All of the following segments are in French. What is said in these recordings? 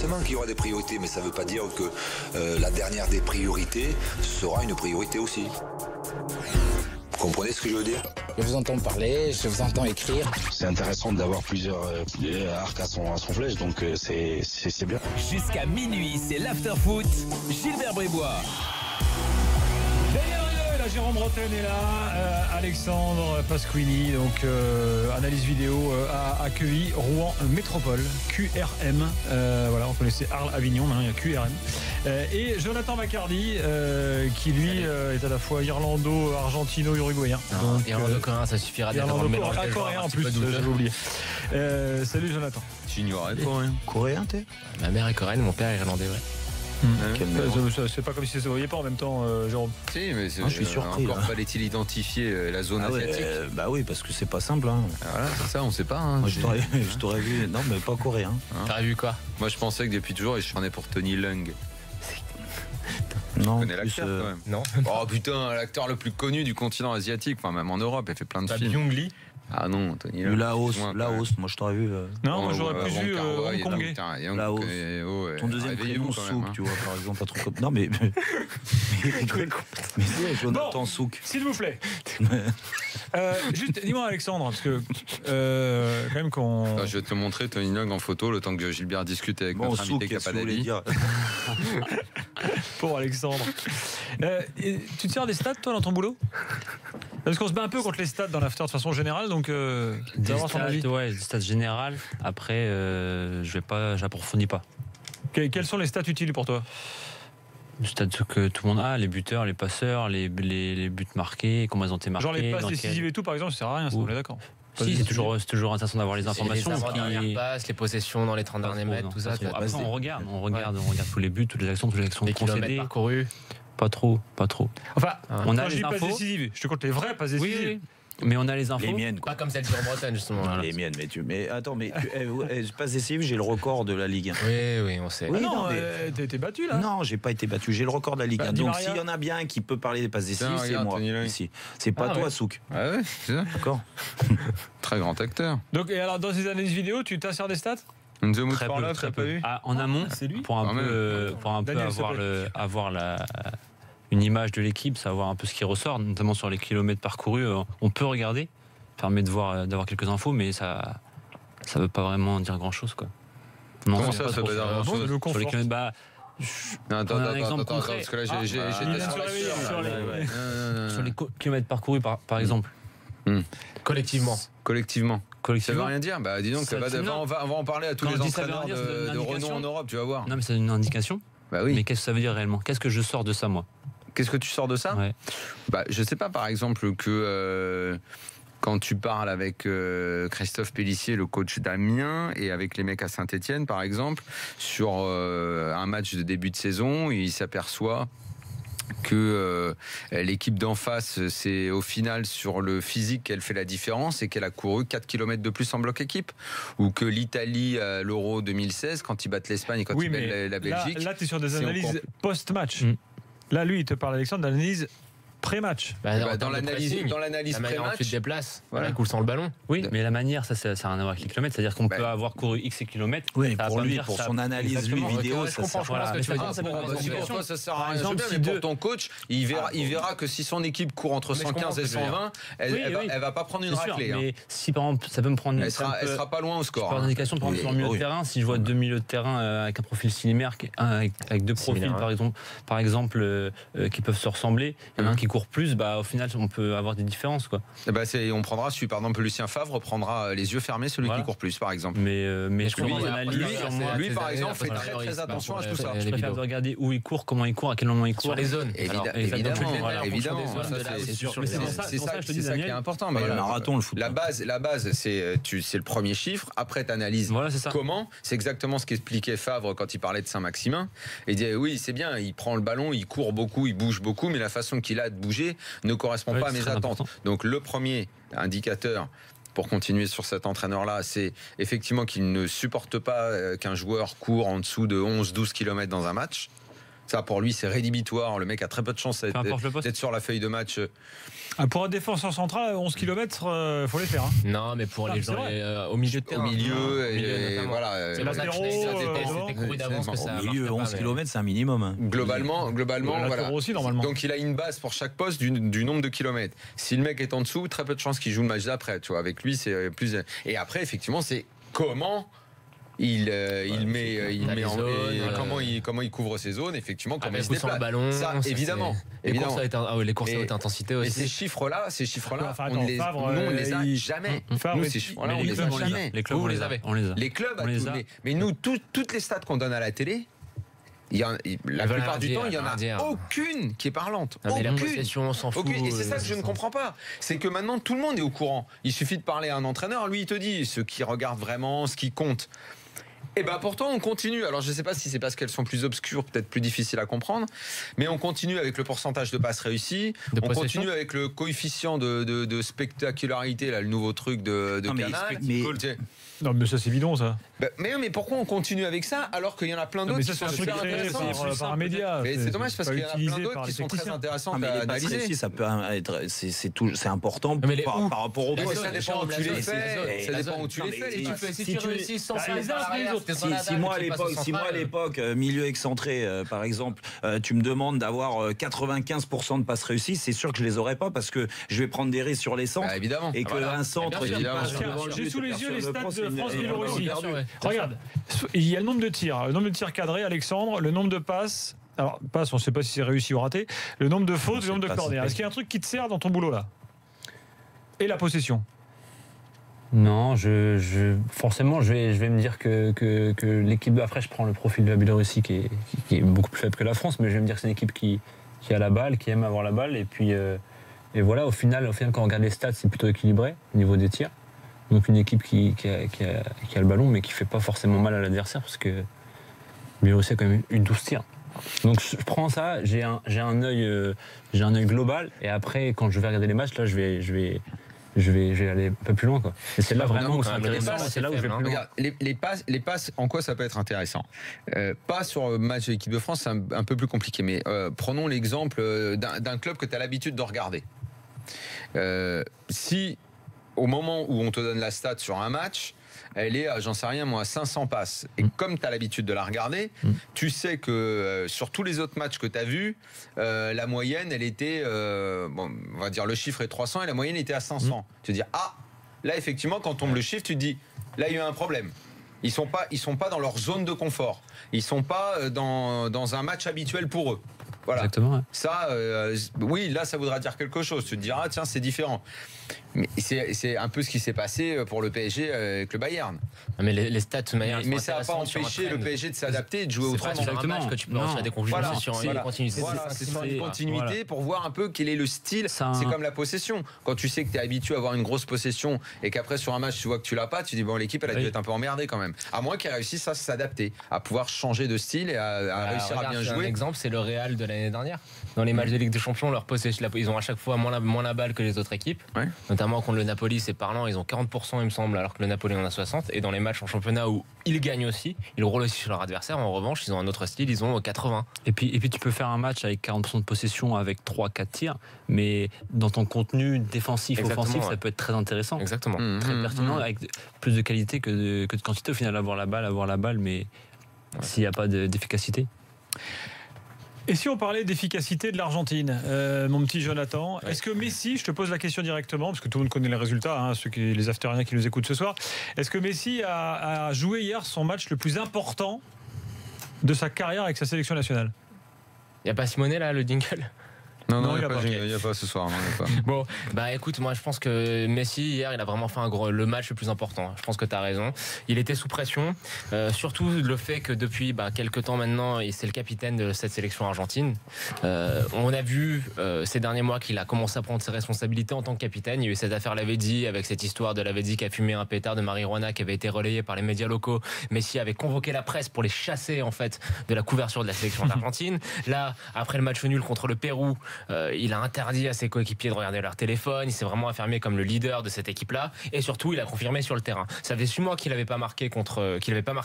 Évidemment qu'il y aura des priorités, mais ça ne veut pas dire que la dernière des priorités sera une priorité aussi. Vous comprenez ce que je veux dire? Je vous entends parler, je vous entends écrire. C'est intéressant d'avoir plusieurs arcs à son flèche, donc c'est bien. Jusqu'à minuit, c'est l'after-foot. Gilbert Brébois. Jérôme Bretagne est là, Alexandre Pasquini, donc analyse vidéo à Quevilly, Rouen Métropole, QRM, voilà, on connaissait Arles-Avignon, maintenant il y a QRM, et Jonathan Maccardy, qui lui est à la fois irlando-argentino-uruguayen. Irlando-coréen, ça suffira d'être dans le mélange. Coréen en plus, j'avais oublié. Salut Jonathan. J'ignorais coréen. Coréen, t'es? Ma mère est coréenne, mon père est irlandais, ouais. C'est pas comme si ça se voyait pas en même temps, Jérôme. Si, mais je suis surpris. Encore fallait-il identifier la zone asiatique. Bah oui, parce que c'est pas simple. Hein. Voilà, c'est ça, on sait pas. Hein. Moi, je t'aurais vu, non, mais pas coréen. Hein. T'aurais vu quoi? Moi, je pensais que depuis toujours, je prenais pour Tony Leung. Non, tu connais l'acteur quand même. Non. Oh putain, l'acteur le plus connu du continent asiatique, enfin même en Europe, il fait plein de films. Byung Lee. Ah non, Tony Leung. Laos, moi je t'aurais vu. Non, moi j'aurais plus vu hongkongais. Laos. Ton deuxième prénom, Souk, tu vois, par exemple, un truc comme. Non, mais. Mais c'est Jonathan Souk. S'il vous plaît. Juste, dis-moi, Alexandre, parce que quand même qu'on. Je vais te montrer Tony Leung en photo, le temps que Gilbert discute avec notre invité Capadali. Pour Alexandre. Tu te sers des stats, toi, dans ton boulot? Parce qu'on se bat un peu contre les stats dans l'after de façon générale, donc des stats générales. Après, j'approfondis pas. Quelles sont les stats utiles pour toi? Les stats que tout le monde a, les buteurs, les passeurs, les buts marqués, comment ils ont été marqués. Genre les passes décisives et tout, par exemple, ça sert à rien, ça, on est d'accord. Si, c'est toujours intéressant d'avoir les informations. Les passes, les possessions dans les 30 derniers mètres, tout ça. Après, on regarde tous les buts, toutes les actions les kilomètres parcourus. Pas trop. Enfin, on a les les passes infos. Décisives. Je te compte les vraies passes décisives. Oui. Mais on a les infos. Les miennes, quoi. Pas comme celle sur Bretagne, justement. Voilà. Les miennes, mais attends, passe décisive, j'ai le record de la Ligue 1. Oui, on sait. Oui, non, t'as été battu là? Non, j'ai pas été battu. J'ai le record de la Ligue 1. Donc s'il y en a bien qui peut parler des passes décisives, c'est moi. Ici. C'est pas toi, Souk. Ah ouais, c'est ça. D'accord. Très grand acteur. Donc, et alors, dans ces analyses vidéo, tu t'insères des stats? Très peu. En amont, pour un peu avoir une image de l'équipe, savoir un peu ce qui ressort, notamment sur les kilomètres parcourus. On peut regarder, permet d'avoir quelques infos, mais ça veut pas vraiment dire grand chose, quoi. Non, comment ça veut dire grand chose? Sur les kilomètres, attends, parce que là j'ai sur les kilomètres parcourus, par exemple. Collectivement. Ça veut rien dire. Bah dis donc, on va en parler à tous les entraîneurs de renom en Europe, tu vas voir. Non, mais c'est une indication. Bah oui. Mais qu'est-ce que ça veut dire réellement? Qu'est-ce que je sors de ça, moi? Qu'est-ce que tu sors de ça? Ouais. Bah, je sais pas, par exemple, que quand tu parles avec Christophe Pélissier, le coach d'Amiens, et avec les mecs à Saint-Etienne, par exemple, sur un match de début de saison, il s'aperçoit que l'équipe d'en face, c'est au final sur le physique qu'elle fait la différence et qu'elle a couru 4 km de plus en bloc équipe, ou que l'Italie à l'Euro 2016, quand ils battent l'Espagne et quand ils battent la Belgique. Là tu es sur des analyses post-match. Là, lui, il te parle, Alexandre, d'analyse pré-match. Dans l'analyse pré-match, tu te déplaces, voilà. Il coule sans le ballon. Oui, mais la manière, ça n'a rien à voir avec les kilomètres. C'est-à-dire qu'on peut avoir couru X kilomètres. Oui, pour lui, pour son analyse vidéo, ça sert à rien. Ça sert à rien. Mais pour ton coach, il verra que si son équipe court entre 115 et 120, elle va pas prendre une raclée. Mais si par exemple, ça peut me prendre. Elle sera pas loin au score. Par indication, par exemple, sur le milieu de terrain, si je vois deux milieux de terrain avec un profil similaire, avec deux profils, par exemple, qui peuvent se ressembler, il y en a un qui court plus, bah au final on peut avoir des différences, quoi. On prendra celui, par exemple, Lucien Favre prendra les yeux fermés celui qui court plus, par exemple. Mais lui par exemple fait très attention à tout ça. Je préfère regarder où il court, comment il court, à quel moment il court. Sur les zones. Évidemment. C'est ça qui est important. Mais marathon, le foot. La base, c'est le premier chiffre. Après, tu analyses comment. C'est exactement ce qu'expliquait Favre quand il parlait de Saint-Maximin. Il disait oui, c'est bien, il prend le ballon, il court beaucoup, il bouge beaucoup, mais la façon qu'il a de bouger ne correspond pas à mes attentes. Donc le premier indicateur, pour continuer sur cet entraîneur-là, c'est effectivement qu'il ne supporte pas qu'un joueur court en dessous de 11-12 km dans un match. Ça, pour lui, c'est rédhibitoire. Le mec a très peu de chance d'être sur la feuille de match. Pour un défenseur central, 11 km, il faut les faire. Hein. Non, mais pour les gens au milieu de terrain. Au milieu, voilà. c'était couru d'avance que ça. Au milieu, 11 km, c'est un minimum. Globalement, voilà. Aussi, normalement. Donc il a une base pour chaque poste du nombre de kilomètres. Si le mec est en dessous, très peu de chances qu'il joue le match d'après. Tu vois, avec lui, c'est plus. Et après, effectivement, c'est comment. Il comment il couvre ses zones, effectivement, comment il se déplace. Le ballon, ça, évidemment. Les courses à haute intensité aussi. Et ces chiffres-là, on ne les a jamais. Nous, ces chiffres-là, on les a jamais. Les clubs, on les a. Les clubs, mais nous, toutes les stats qu'on donne à la télé, la plupart du temps, il n'y en a aucune qui est parlante. La possession, on s'en fout. Et c'est ça que je ne comprends pas. C'est que maintenant, tout le monde est au courant. Il suffit de parler à un entraîneur, lui, il te dit ce qui regarde vraiment, ce qui compte. Et ben pourtant on continue. Alors je ne sais pas si c'est parce qu'elles sont plus obscures, peut-être plus difficiles à comprendre, mais on continue avec le pourcentage de passes réussies, on continue avec le coefficient de spectacularité, là, le nouveau truc de Canal. Non mais ça c'est bidon ça. Mais pourquoi on continue avec ça alors qu'il y en a plein d'autres qui sont super intéressants par un média. Mais c'est dommage parce qu'il y en a plein d'autres qui sont très intéressants à analyser. Ça peut être, c'est important par rapport aux points. Ça dépend où tu les fais. Ça dépend où tu les fais. Si tu réussis sans faire les autres. Si moi à l'époque, milieu excentré, par exemple, tu me demandes d'avoir 95% de passes réussies, c'est sûr que je les aurais pas parce que je vais prendre des risques sur les centres. Évidemment. Et qu'un centre. J'ai sous les yeux les stats de France-Biélorussie. Regarde, il y a le nombre de tirs cadrés, Alexandre, le nombre de passes. Alors, passe, on ne sait pas si c'est réussi ou raté. Le nombre de fautes, le nombre de corners. Est-ce qu'il y a un truc qui te sert dans ton boulot là? Et la possession? Non, forcément, je vais me dire que l'équipe. Après, je prends le profil de la Biélorussie qui est beaucoup plus faible que la France, mais je vais me dire que c'est une équipe qui a la balle, qui aime avoir la balle, et puis et voilà. Au final, quand on regarde les stats, c'est plutôt équilibré au niveau des tirs. Donc une équipe qui a le ballon, mais qui fait pas forcément mal à l'adversaire, parce que Biélorussie a quand même eu 12 tirs. Donc je prends ça, j'ai un œil global, et après quand je vais regarder les matchs, là je vais aller un peu plus loin, quoi. Et c'est là vraiment où c'est intéressant. C'est là où je vais plus loin. Regarde, les passes, en quoi ça peut être intéressant? Pas sur le match de l'équipe de France, c'est un peu plus compliqué, mais prenons l'exemple d'un club que tu as l'habitude de regarder. Si au moment où on te donne la stat sur un match, elle est, j'en sais rien moi, à 500 passes. Et comme tu as l'habitude de la regarder, tu sais que sur tous les autres matchs que tu as vus, la moyenne, elle était, on va dire le chiffre est 300 et la moyenne était à 500. Tu te dis, là effectivement, quand tombe le chiffre, tu te dis, là il y a eu un problème. Ils sont pas dans leur zone de confort. Ils sont pas dans un match habituel pour eux. Voilà. Exactement. Ouais. Ça, oui, là, ça voudra dire quelque chose. Tu te diras, tiens, c'est différent. Mais c'est un peu ce qui s'est passé pour le PSG avec le Bayern. Mais les stats, de manière, mais ça n'a pas empêché le PSG de s'adapter et de jouer autrement. C'est pas sur un match que tu peux en faire des conclusions. Voilà, sur une continuité. C'est sur une continuité pour voir un peu quel est le style. C'est comme la possession. Quand tu sais que tu es habitué à avoir une grosse possession et qu'après sur un match tu vois que tu l'as pas, tu dis bon, l'équipe elle a dû être un peu emmerdée quand même. À moins qu'elle réussisse à s'adapter, à pouvoir changer de style et à réussir à bien jouer. Un exemple, c'est le Real de l'année dernière. Dans les matchs de Ligue des Champions, leur possession, ils ont à chaque fois moins la balle que les autres équipes. Notamment contre le Napoli, c'est parlant, ils ont 40% il me semble, alors que le Napoli en a 60%. Et dans les matchs en championnat où ils gagnent aussi, ils roulent aussi sur leur adversaire. En revanche, ils ont un autre style, ils ont 80%. Et puis tu peux faire un match avec 40% de possession avec 3-4 tirs, mais dans ton contenu défensif, offensif, ça peut être très intéressant. Exactement. Très pertinent, avec plus de qualité que de quantité. Au final, avoir la balle, mais s'il n'y a pas d'efficacité. Et si on parlait d'efficacité de l'Argentine, mon petit Jonathan, est-ce que Messi, je te pose la question directement, parce que tout le monde connaît les résultats, les aftériens qui nous écoutent ce soir, est-ce que Messi a joué hier son match le plus important de sa carrière avec sa sélection nationale? Il n'y a pas Simonet là, le dingle? Non, il n'y a pas ce soir. Bon, écoute, moi je pense que Messi hier il a vraiment fait le match le plus important. Je pense que tu as raison. Il était sous pression, surtout le fait que depuis quelques temps maintenant, c'est le capitaine de cette sélection argentine. On a vu ces derniers mois qu'il a commencé à prendre ses responsabilités en tant que capitaine. Il y a eu cette affaire Lavezzi avec cette histoire de Lavezzi qui a fumé un pétard de marijuana qui avait été relayé par les médias locaux. Messi avait convoqué la presse pour les chasser en fait de la couverture de la sélection d'Argentine. Là, après le match nul contre le Pérou, il a interdit à ses coéquipiers de regarder leur téléphone. Il s'est vraiment affirmé comme le leader de cette équipe-là. Et surtout, il a confirmé sur le terrain. Ça fait 6 mois qu'il n'avait pas marqué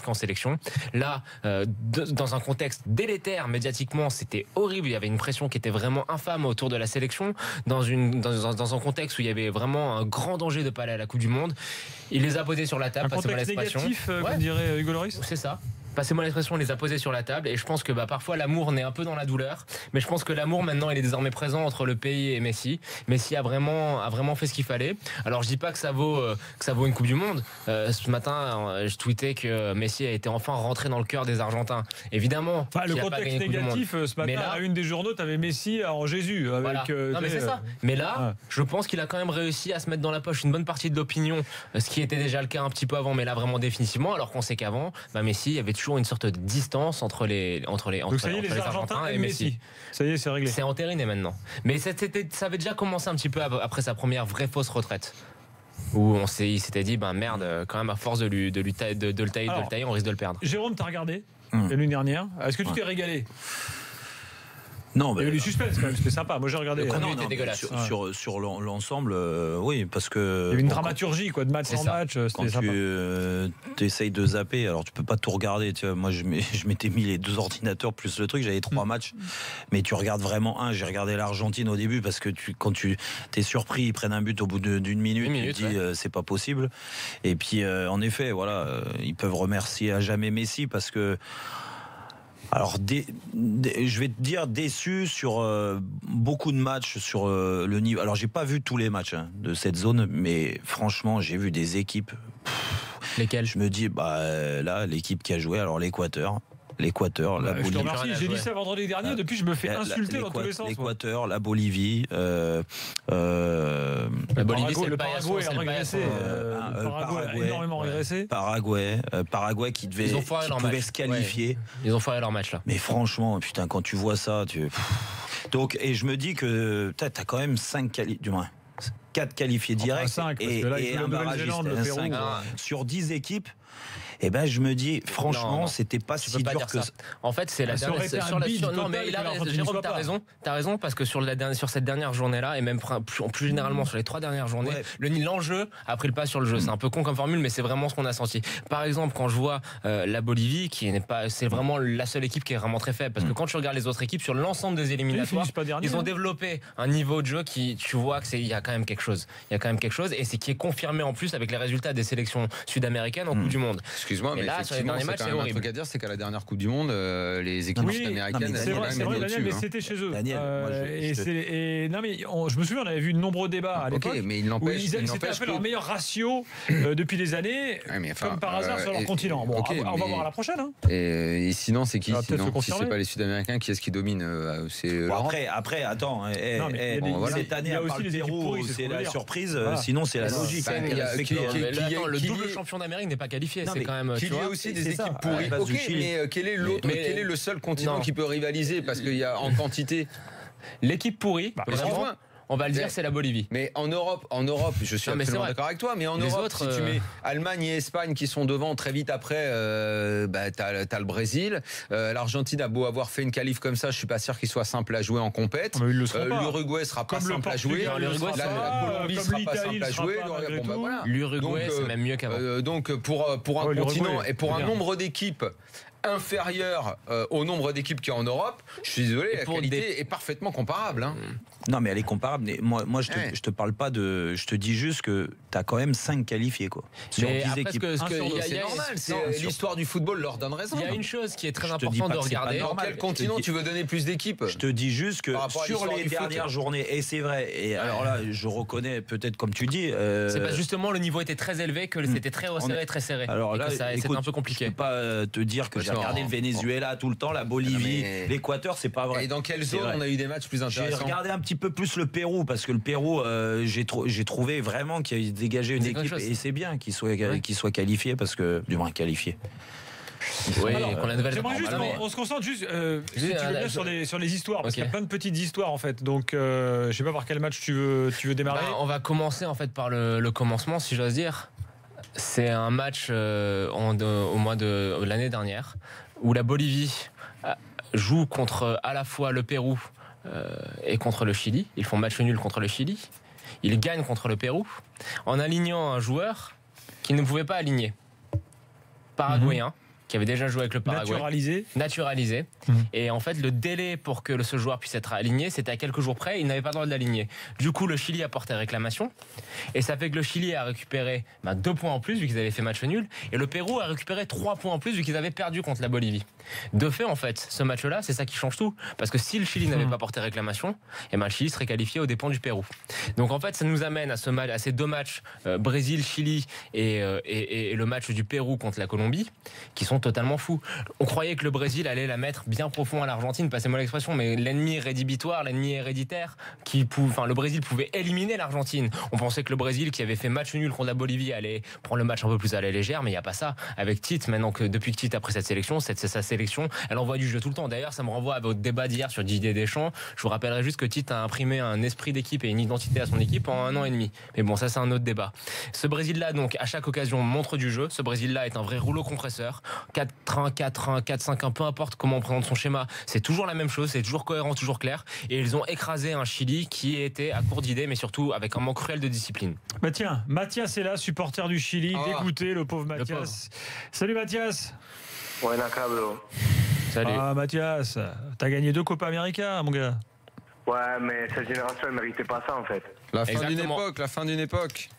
en sélection. Là, dans un contexte délétère médiatiquement, c'était horrible. Il y avait une pression qui était vraiment infâme autour de la sélection. Dans un contexte où il y avait vraiment un grand danger de ne pas aller à la Coupe du Monde, il les a posés sur la table. Un contexte négatif, comme dirait Hugo Lloris. C'est ça. Passez-moi l'expression, on les a posés sur la table et je pense que parfois l'amour naît un peu dans la douleur, mais je pense que l'amour maintenant il est désormais présent entre le pays et Messi. Messi a vraiment fait ce qu'il fallait. Alors je dis pas que ça vaut une Coupe du Monde. Ce matin je tweetais que Messi a été enfin rentré dans le cœur des Argentins. Évidemment. Le contexte négatif ce matin à la une des journaux, t'avais Messi en Jésus. Avec, voilà. Non mais c'est ça. Mais là, je pense qu'il a quand même réussi à se mettre dans la poche une bonne partie de l'opinion, ce qui était déjà le cas un petit peu avant, mais là vraiment définitivement. Alors qu'on sait qu'avant, Messi avait toujours une sorte de distance entre les Argentins et Messi. Ça y est, c'est réglé. C'est entériné maintenant. Mais ça avait déjà commencé un petit peu après sa première vraie fausse retraite. Où il s'était dit, merde, quand même, à force de le tailler, on risque de le perdre. Jérôme, t'as regardé la nuit dernière. Est-ce que tu t'es régalé? Non, il y a eu du suspense quand même, c'était sympa. Moi j'ai regardé. Était dégueulasse. Sur l'ensemble, oui, parce que. Il y avait une dramaturgie de match en match. Quand tu essayes de zapper, alors tu peux pas tout regarder. Tu vois, moi je m'étais mis les 2 ordinateurs plus le truc, j'avais 3 matchs, mais tu regardes vraiment un. J'ai regardé l'Argentine au début parce que quand tu t'es surpris, ils prennent un but au bout d'une minute, tu te dis c'est pas possible. Et puis en effet, voilà, ils peuvent remercier à jamais Messi parce que. Alors, je vais te dire déçu sur beaucoup de matchs sur le niveau. Alors, j'ai pas vu tous les matchs de cette zone, mais franchement, j'ai vu des équipes. Lesquelles? Je me dis, là, l'équipe qui a joué, alors l'Équateur, la Bolivie. Je te remercie, j'ai dit ça vendredi dernier, depuis je me fais insulter dans tous les sens. L'Équateur, la Bolivie, la Bolivie, c'est le Paraguay a régressé. Le Paraguay a énormément régressé. Paraguay qui pouvait se qualifier. Ouais. Ils ont foiré leur match là. Mais franchement, putain, quand tu vois ça, donc, et je me dis que t'as quand même 4 qualifiés directs 5, et un barragiste, 5 sur 10 équipes. Et je me dis, franchement, c'était pas si dur que ça. En fait, c'est la dernière. Non, mais Jérôme, t'as raison, parce que sur cette dernière journée-là, et même plus généralement sur les 3 dernières journées, l'enjeu a pris le pas sur le jeu. C'est un peu con comme formule, mais c'est vraiment ce qu'on a senti. Par exemple, quand je vois la Bolivie, c'est vraiment la seule équipe qui est vraiment très faible, parce que quand tu regardes les autres équipes sur l'ensemble des éliminatoires, ils ont développé un niveau de jeu qui, tu vois que il y a quand même quelque chose. Et c'est qui est confirmé en plus avec les résultats des sélections sud-américaines en Coupe du Monde. Excuse-moi, mais là, sur les derniers matchs, c'est horrible. Un truc à dire, c'est qu'à la dernière Coupe du Monde, les équipes sud-américaines, c'est vrai, Daniel, mais c'était chez eux. Je me souviens, on avait vu de nombreux débats à l'époque. Mais il n'empêche, ils s'étaient fait leur meilleur ratio depuis des années, comme par hasard sur leur continent. Bon, on va voir à la prochaine. Et sinon, c'est qui sinon, si c'est pas les Sud-Américains, qui est-ce qui domine? C'est après, attends. Cette année, à part le Pérou, c'est la surprise. Sinon, c'est la logique. Le double champion d'Amérique n'est pas qualifié. C'est quand même. Il y a aussi des équipes pourries. Mais quel est le seul continent qui peut rivaliser? Parce qu'il y a en quantité. L'équipe pourrie, on va le dire, c'est la Bolivie. Mais en Europe, je suis absolument d'accord avec toi, mais en Europe, si tu mets Allemagne et Espagne qui sont devant très vite après, t'as le Brésil. L'Argentine a beau avoir fait une qualif comme ça, je suis pas sûr qu'il soit simple à jouer en compète. L'Uruguay sera pas simple à jouer. La Colombie sera pas simple à jouer. L'Uruguay, c'est même mieux qu'avant. Donc pour un continent et pour un nombre d'équipes inférieur au nombre d'équipes qu'il y a en Europe, je suis désolé, la qualité est parfaitement comparable. Non, mais elle est comparable. Mais moi je te parle pas de. Je te dis juste que t'as quand même 5 qualifiés, quoi. Sur 10 équipes. C'est normal. L'histoire du football leur donne raison. Il y a une chose qui est très importante de regarder. Dans quel continent tu veux donner plus d'équipes? Je te dis juste que sur les dernières journées, et c'est vrai, et alors là, je reconnais peut-être comme tu dis. C'est pas justement le niveau était très élevé, que c'était très resserré, très serré. Alors là, c'était un peu compliqué. Je peux pas te dire que j'ai regardé le Venezuela tout le temps, la Bolivie, l'Équateur, c'est pas vrai. Et dans quelle zone on a eu des matchs plus intéressants? J'ai regardé un petit peu plus le Pérou, parce que le Pérou, j'ai trouvé vraiment qu'il a dégagé une équipe, et c'est bien qu'il soit qualifié, parce que du moins qualifié. Oui, on se concentre juste si tu veux bien sur les histoires, parce qu'il y a plein de petites histoires en fait. Donc je sais pas par quel match tu veux démarrer. On va commencer en fait par le commencement, si j'ose dire. C'est un match au mois de l'année dernière où la Bolivie joue contre à la fois le Pérou, et contre le Chili. Ils font match nul contre le Chili. Ils gagnent contre le Pérou en alignant un joueur qu'ils ne pouvaient pas aligner. Paraguayen. Qui avait déjà joué avec le Paraguay. Naturalisé. Et en fait, le délai pour que ce joueur puisse être aligné, c'était à quelques jours près. Il n'avait pas le droit de l'aligner. Du coup, le Chili a porté réclamation. Et ça fait que le Chili a récupéré 2 points en plus, vu qu'ils avaient fait match nul. Et le Pérou a récupéré 3 points en plus, vu qu'ils avaient perdu contre la Bolivie. De fait, en fait, ce match-là, c'est ça qui change tout. Parce que si le Chili n'avait pas porté réclamation, le Chili serait qualifié aux dépens du Pérou. Donc en fait, ça nous amène à ces 2 matchs, Brésil-Chili et le match du Pérou contre la Colombie, qui sont totalement fou. On croyait que le Brésil allait la mettre bien profond à l'Argentine, passez-moi l'expression, mais l'ennemi rédhibitoire, l'ennemi héréditaire, le Brésil pouvait éliminer l'Argentine. On pensait que le Brésil, qui avait fait match nul contre la Bolivie, allait prendre le match un peu plus à la légère, mais il n'y a pas ça. Avec Tite, maintenant que depuis que Tite a pris cette sélection, c'est sa sélection, elle envoie du jeu tout le temps. D'ailleurs, ça me renvoie à votre débat d'hier sur Didier Deschamps. Je vous rappellerai juste que Tite a imprimé un esprit d'équipe et une identité à son équipe en 1 an et demi. Mais bon, ça c'est un autre débat. Ce Brésil-là, donc, à chaque occasion, montre du jeu. Ce Brésil-là est un vrai rouleau compresseur. 4-1, 4-5-1, peu importe comment on présente son schéma, c'est toujours la même chose, c'est toujours cohérent, toujours clair. Et ils ont écrasé un Chili qui était à court d'idées, mais surtout avec un manque cruel de discipline. Bah tiens, Mathias est là, supporter du Chili, dégoûté, le pauvre Mathias. Salut Mathias. Buena cabro. Salut. Ah Mathias, t'as gagné 2 Copa América, mon gars. Ouais, mais cette génération, elle méritait pas ça en fait. La fin d'une époque.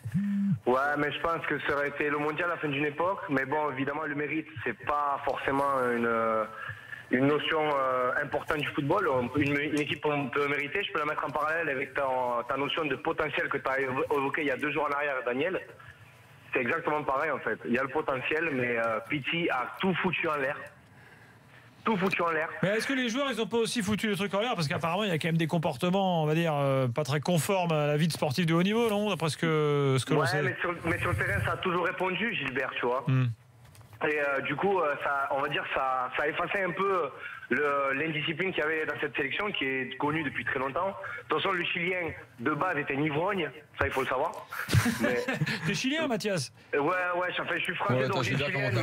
Ouais, mais je pense que ça aurait été le mondial à la fin d'une époque. Mais bon, évidemment, le mérite, c'est pas forcément une notion importante du football. Une équipe peut mériter. Je peux la mettre en parallèle avec ta notion de potentiel que tu as évoqué il y a 2 jours en arrière, Daniel. C'est exactement pareil en fait. Il y a le potentiel, mais Pitti a tout foutu en l'air. Mais est-ce que les joueurs, ils ont pas aussi foutu le truc en l'air? Parce qu'apparemment, il y a quand même des comportements, on va dire, pas très conformes à la vie de sportif de haut niveau, non? D'après ce que l'on sait. Mais sur le terrain, ça a toujours répondu, Gilbert, tu vois. Et du coup, on va dire, ça a effacé un peu l'indiscipline qu'il y avait dans cette sélection, qui est connue depuis très longtemps. De toute façon, le Chilien, de base, était un ivrogne. Ça, il faut le savoir. T'es chilien, Mathias? Ouais, je suis français d'origine chilienne.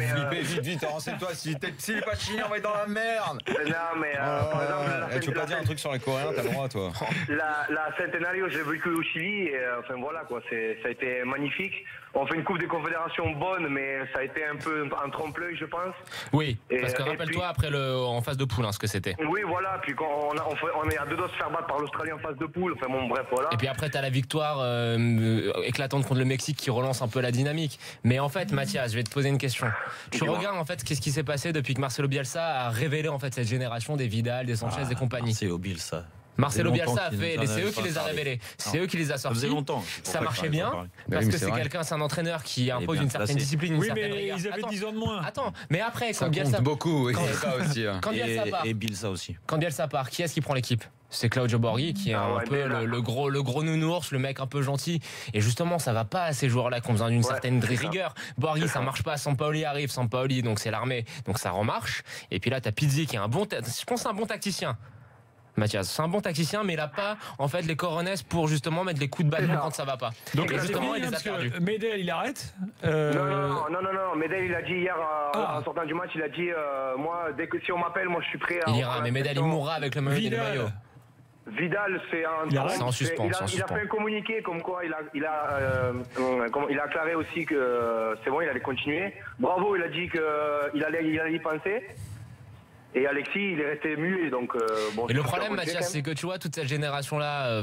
Vite, renseigne-toi. S'il n'est pas chilien, on va être dans la merde. Non, mais par exemple... Tu peux pas dire un truc sur les Coréens, t'as le droit, toi. La Centenario, j'ai vécu au Chili, et enfin voilà, quoi. Ça a été magnifique. On fait une Coupe des Confédérations bonne, mais ça a été un peu en trompe-l'œil, je pense. Oui, parce que rappelle-toi, après en phase de poule, ce que c'était. Oui, voilà, puis on est à 2 doigts de se faire battre par l'Australie en phase de poule, enfin bon, bref, voilà. Et puis après, t'as la victoire éclatante contre le Mexique qui relance un peu la dynamique. Mais en fait, Mathias, je vais te poser une question. Tu regardes en fait qu'est-ce qui s'est passé depuis que Marcelo Bielsa a révélé en fait cette génération des Vidal, des Sanchez et compagnie. Marcelo Bielsa a fait, c'est eux qui les a révélés, c'est eux qui les a sortis. Ça faisait longtemps. Ça marchait bien parce que c'est un entraîneur qui impose une certaine discipline, une certaine rigueur. Ils avaient 10 ans de moins. Attends, mais après quand ça Bielsa compte beaucoup, oui, ça aussi. Et Bielsa aussi. Quand Bielsa part, qui est-ce qui prend l'équipe? C'est Claudio Borghi qui est un peu le gros nounours, le mec un peu gentil. Et justement, ça va pas à ces joueurs-là qui ont besoin d'une certaine rigueur. Borghi, ça marche pas. Sampaoli arrive, Sampaoli, donc c'est l'armée, donc ça remarche. Et puis là, t'as Pizzi qui est je pense, un bon tacticien. Mathias, c'est un bon tacticien, mais il n'a pas en fait les coronets pour justement mettre les coups de bâton quand ça va pas. Donc et justement, il les a perdus. Medel, il arrête Non. Medel, il a dit hier en sortant du match, il a dit moi, dès que si on m'appelle, moi je suis prêt à. Il ira, mais Medel, il mourra avec le maillot. Vidal, c'est en suspens. Il a fait un communiqué comme quoi il a déclaré aussi que c'est bon, il allait continuer. Bravo, il a dit qu'il allait y penser. Et Alexis, il est resté muet, donc bon. Et le problème, Mathias, c'est que tu vois toute cette génération-là,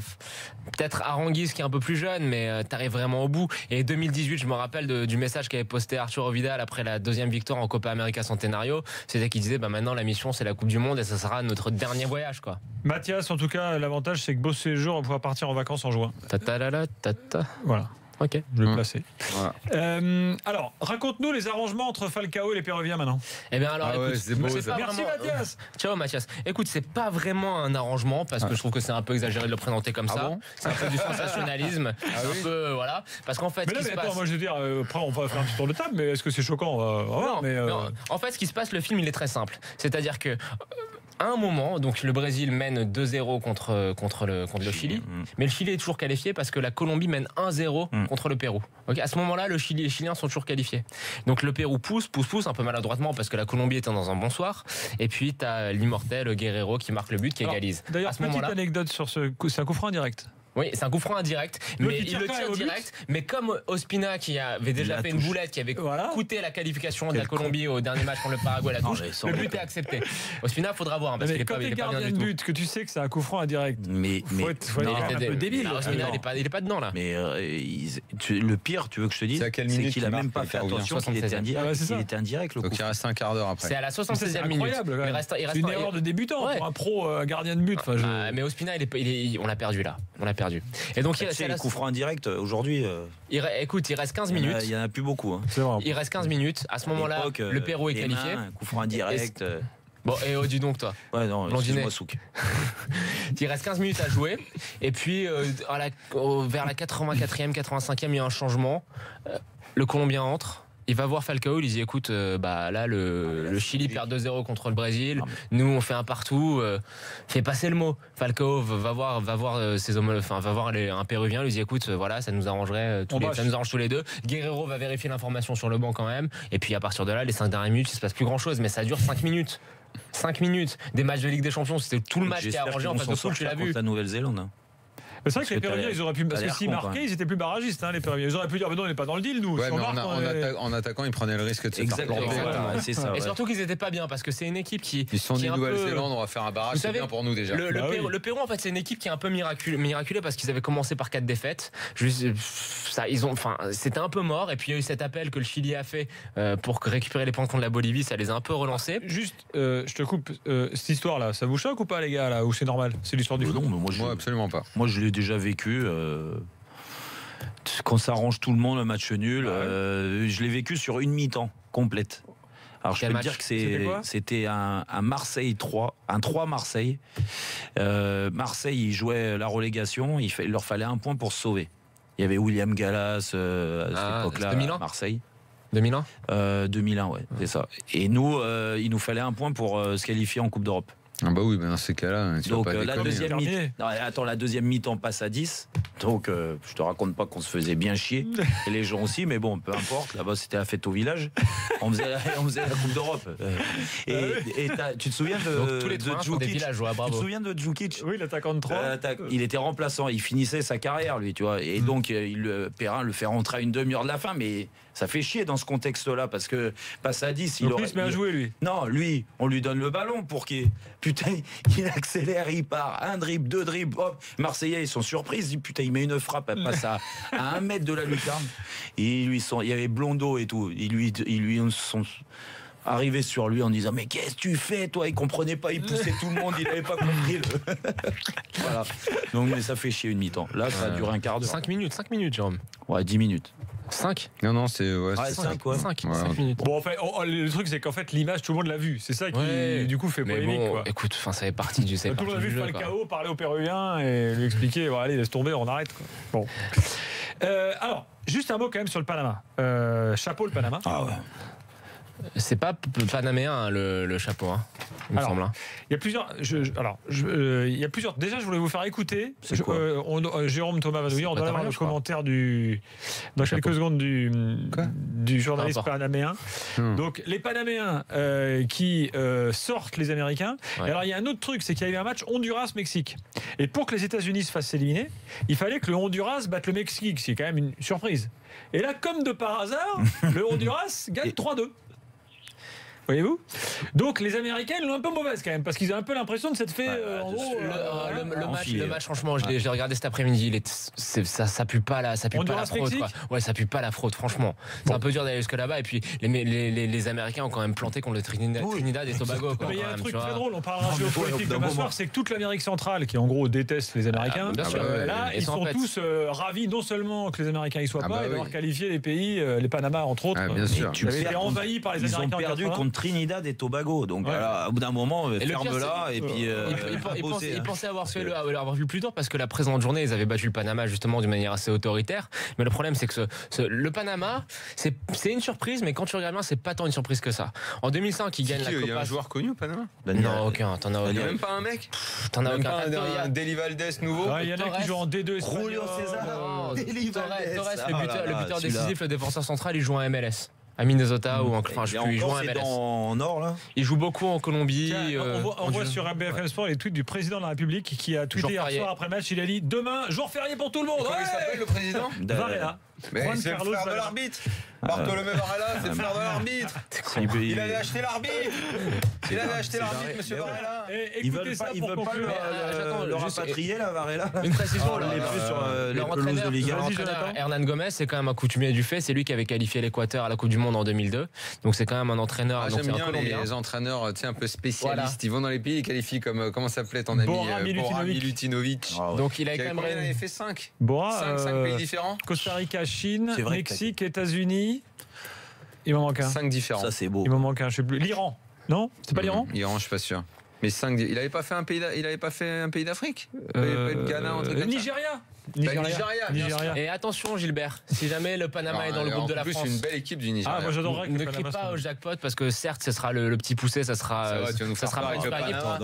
peut-être Aranguis qui est un peu plus jeune, mais t'arrives vraiment au bout. Et 2018, je me rappelle du message qu'avait posté Arturo Vidal après la 2e victoire en Copa América Centenario. C'était qu'il disait, maintenant la mission c'est la Coupe du Monde et ça sera notre dernier voyage, quoi. Mathias, en tout cas, l'avantage c'est que beau séjour, on pourra partir en vacances en juin. Voilà. Ok, je vais le placer. Voilà. Alors, raconte-nous les arrangements entre Falcao et les Péruviens maintenant. Eh bien alors, écoute, c'est beau, ça. Merci Mathias. Ciao Mathias. Écoute, c'est pas vraiment un arrangement parce que je trouve que c'est un peu exagéré de le présenter comme ça. Bon, c'est un peu du sensationnalisme. Un peu, voilà. Parce qu'en fait, moi je veux dire, après on va faire un petit tour de table, mais est-ce que c'est choquant? Non. En fait, ce qui se passe, le film, il est très simple. C'est-à-dire que à un moment, donc le Brésil mène 2-0 contre le Chili, mais le Chili est toujours qualifié parce que la Colombie mène 1-0 contre le Pérou. Okay, à ce moment-là, les Chiliens sont toujours qualifiés. Donc le Pérou pousse, un peu maladroitement parce que la Colombie était dans un bon soir. Et puis tu as l'immortel Guerrero qui marque le but, qui égalise. D'ailleurs, petite anecdote sur c'est un coup franc indirect. Oui, c'est un coup franc indirect, mais il le tire direct. Mais comme Ospina, qui avait déjà fait une boulette, qui avait coûté la qualification de la Colombie au dernier match contre le Paraguay, la touche, le but est accepté. Ospina, faudra voir. Parce qu'il est quand t'es gardien de but, que tu sais que c'est un coup franc indirect. Mais faut être un peu débile. Ospina, il est pas dedans là. Mais le pire, tu veux que je te dise, c'est qu'il a même pas fait attention qu'il était indirect. Donc il reste un quart d'heure après. C'est à la 76e minute. C'est une erreur de débutant pour un pro gardien de but. Mais Ospina, on l'a perdu là. Et donc, les coups francs indirects aujourd'hui. Écoute, il reste 15 minutes. Il n'y en a plus beaucoup. Hein. Il reste 15 minutes. À ce moment-là, le Pérou est qualifié. Un coup franc indirect. Bon, et dis donc, toi. Ouais, non, excuse-moi, Souk. Il reste 15 minutes à jouer. Et puis, vers la 84e, 85e, il y a un changement. Le Colombien entre. Il va voir Falcao, il dit écoute, là le Chili perd 2-0 contre le Brésil, nous on fait un partout, fais passer le mot. Falcao va voir ses homologues, va voir un Péruvien, lui dit écoute, voilà, ça nous arrangerait ça nous arrange tous les deux. Guerrero va vérifier l'information sur le banc quand même, et puis à partir de là, les 5 dernières minutes, il se passe plus grand chose, mais ça dure 5 minutes. 5 minutes des matchs de Ligue des Champions, c'était tout le match qui a arrangé en face de poule, tu l'as vu. La Nouvelle-Zélande. C'est vrai que les Péruviens, ils auraient pu. Parce que s'ils marquaient, ils étaient plus barragistes, les Péruviens. Ils auraient pu dire, mais non, on n'est pas dans le deal, nous. Ouais, mais en attaquant, ils prenaient le risque de se faire planter. C'est ça. Et surtout qu'ils n'étaient pas bien, parce que c'est une équipe qui. Ils sont dit Nouvelle-Zélande, on va faire un barrage, c'est bien pour nous déjà. Le Pérou, en fait, c'est une équipe qui est un peu miraculée parce qu'ils avaient commencé par 4 défaites. C'était un peu mort. Et puis il y a eu cet appel que le Chili a fait pour récupérer les points contre la Bolivie. Ça les a un peu relancés. Juste, je te coupe. Cette histoire-là, ça vous choque ou pas, les gars, là, ou c'est normal? C'est l'histoire du foot? Non, mais moi, absolument pas. Moi, je l'ai déjà vécu. Quand ça arrange tout le monde, le match nul, je l'ai vécu sur une mi-temps complète. Alors je peux te dire que c'était un Marseille 3, un 3 Marseille. Marseille, ils jouaient la relégation, il leur fallait un point pour se sauver. Il y avait William Gallas à cette époque-là, 2001 Marseille. 2001 2001, ouais, c'est ça. Et nous, il nous fallait un point pour se qualifier en Coupe d'Europe. Ah bah oui, dans ces cas-là, tu vas pas déconner. La deuxième mi-temps passe à 10. Donc, je te raconte pas qu'on se faisait bien chier. Et les gens aussi, mais bon, peu importe. Là-bas, c'était la fête au village. On faisait la Coupe d'Europe. Et tu te souviens de Djukic? Tu te souviens de Djukic? Oui, l'attaquant de 3. Il était remplaçant. Il finissait sa carrière, lui, tu vois. Et donc, Perrin le fait rentrer à une demi-heure de la fin, mais ça fait chier dans ce contexte-là parce que passe à 10. Il se met à jouer, lui. Non, lui, on lui donne le ballon pour qu'il. Putain, il accélère, il part. Un dribble, 2 dribbles. Hop, Marseillais, ils sont surpris. Ils disent, putain, il met une frappe, elle passe à 1 mètre de la lucarne. Et il y avait Blondeau et tout. Ils lui sont arrivés sur lui en disant, mais qu'est-ce que tu fais, toi? Il comprenait pas, il poussait tout le monde, il n'avait pas compris. Voilà. Donc, mais ça fait chier une mi-temps. Là, ça dure un quart d'heure. 5 minutes, Jérôme. Ouais, 10 minutes. 5 Non, c'est 5 minutes. Bon, en fait, le truc, c'est qu'en fait, l'image, tout le monde l'a vu. C'est ça qui, du coup, fait polémique. Bon, écoute, ça fait partie du jeu. Tout le monde a vu Falcao parler au Péruvien et lui expliquer, bon, allez, laisse tomber, on arrête. Quoi. Bon. Alors, juste un mot quand même sur le Panama. Chapeau, le Panama. Ah ouais. C'est pas panaméen le chapeau, il me semble. Il y a plusieurs. Il y a plusieurs. Déjà, je voulais vous faire écouter. Jérôme Thomas Vadouillet, on doit avoir le commentaire dans quelques secondes du journaliste panaméen. Donc, les Panaméens qui sortent les Américains. Ouais. Et alors, il y a un autre truc, c'est qu'il y a eu un match Honduras-Mexique. Et pour que les États-Unis se fassent éliminer, il fallait que le Honduras batte le Mexique, c'est quand même une surprise. Et là, comme de par hasard, le Honduras gagne 3-2. Voyez-vous? Donc les Américains l'ont un peu mauvaise quand même parce qu'ils ont un peu l'impression de s'être fait le match franchement je l'ai regardé cet après-midi, ça pue pas la fraude quoi. Ouais, ça pue pas la fraude franchement. C'est un peu dur d'aller jusque là-bas et puis les Américains ont quand même planté contre le Trinidad et Tobago quoi. Mais il y a un truc très drôle, on parlera géopolitique demain soir, c'est que toute l'Amérique centrale qui en gros déteste les Américains, là ils sont tous ravis non seulement que les Américains y soient pas et d'avoir qualifié les pays, les Panama entre autres, bien sûr. qui avaient été envahis par les Américains. Ils ont perdu contre Trinidad et Tobago. Tobago. Donc au bout d'un moment, ferme-la et puis. Ils pensaient avoir vu plus tôt parce que la présente journée, ils avaient battu le Panama justement d'une manière assez autoritaire. Mais le problème, c'est que le Panama, c'est une surprise, mais quand tu regardes bien, c'est pas tant une surprise que ça. En 2005, ils gagnent la Copa. Il y a un joueur connu au Panama? Non, aucun. Il n'y a même pas un mec? T'en as aucun. Un Deli Valdez nouveau? Il y en a qui jouent en D2. Julio César. Torres, le buteur décisif, le défenseur central, il joue en MLS. À Minnesota ou il joue en MLS. En or là. Il joue beaucoup en Colombie. On voit sur BFM Sport les tweets du président de la République qui a tweeté hier soir après le match. Il a dit demain jour férié pour tout le monde. Comment il s'appelle le président? Varela. Mais c'est le frère de l'arbitre. Bartolomé Varela, c'est le frère de l'arbitre. Il avait acheté l'arbitre. Monsieur Varela. Ils veulent pas le rapatrier là, Varela. Une précision, leur entraîneur Hernan Gomez, c'est quand même un coutumier du fait. C'est lui qui avait qualifié l'Équateur à la Coupe du Monde en 2002. Donc c'est quand même un entraîneur. J'aime bien les entraîneurs un peu spécialistes. Ils vont dans les pays, ils qualifient comme comment s'appelait ton ami Bora Milutinovic. Donc il a quand même fait 5. 5 pays différents. Costa Rica, Chine, Mexique, États-Unis. Il m'en manque un. 5 différents. Ça c'est beau. Il m'en manque un, je sais plus. L'Iran. Non, c'est pas l'Iran? L'Iran, je suis pas sûr. Mais 5. Il avait pas fait un pays d'Afrique? Le Ghana, un truc comme ça. Nigeria. Et attention Gilbert, si jamais le Panama est dans le groupe de la France. En plus, une belle équipe du Nigeria. Moi j'adorerais que ne crie pas au jackpot parce que certes, ce sera le petit poussé, ça sera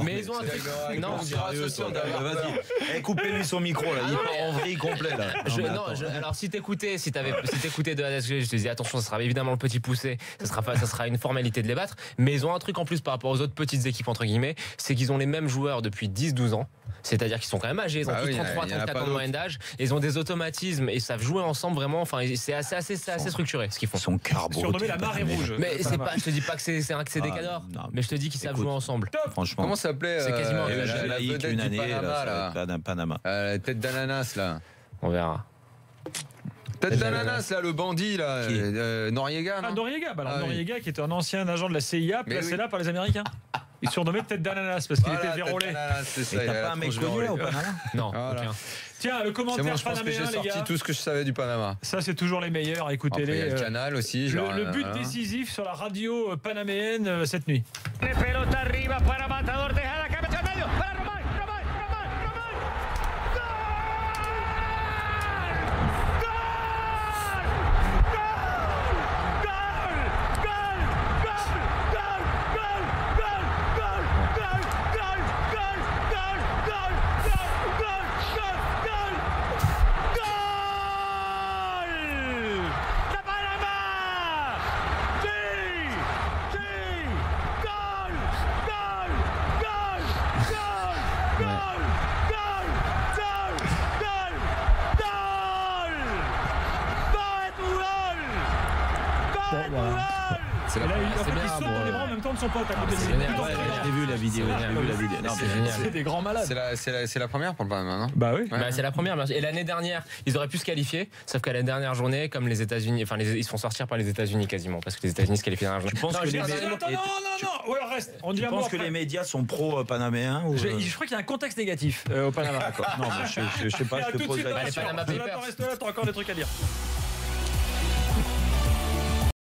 mais ils ont un truc. Non, vas-y. Coupez-lui son micro là, il part en vrille complet là. Alors si t'écoutais de ASG, je te dis attention, ça sera évidemment le petit poussé, ça sera une formalité de les battre, mais ils ont un truc en plus par rapport aux autres petites équipes entre guillemets, c'est qu'ils ont les mêmes joueurs depuis 10-12 ans. C'est-à-dire qu'ils sont quand même âgés, ils ont tous 33-34 ans de moyenne d'âge, ils ont des automatismes et savent jouer ensemble vraiment. Enfin, c'est assez structuré ce qu'ils font. Ils sont carbo. Surnommé la marée rouge. Mais c'est pas, je te dis pas que c'est des cadors, mais je te dis qu'ils savent jouer ensemble. Franchement. Comment ça s'appelait? C'est quasiment la une année d'un Panama. La tête d'ananas là. On verra. Tête d'ananas là, le bandit là, Noriega. Noriega, Noriega qui était un ancien agent de la CIA placé là par les Américains. Il surnommé tête d'ananas parce qu'il était vérolé. T'as pas un mec connu au Panama? Non, aucun. Tiens, le commentaire panaméen, les gars. J'ai sorti tout ce que je savais du Panama. Ça, c'est toujours les meilleurs. Écoutez-les. Il y a le canal aussi. Le but décisif sur la radio panaméenne cette nuit. J'ai vu la vidéo. C'est des grands malades. C'est la première pour le Panama, non? Bah oui. C'est la première. Et l'année dernière, ils auraient pu se qualifier, sauf qu'à la dernière journée, comme les États-Unis, enfin ils se font sortir par les États-Unis quasiment, parce que les États-Unis se qualifient dans la journée. Tu penses que les médias sont pro-panaméens? Je crois qu'il y a un contexte négatif au Panama. Non, je sais pas. Je te pose la question. Reste là, t'as encore des trucs à dire.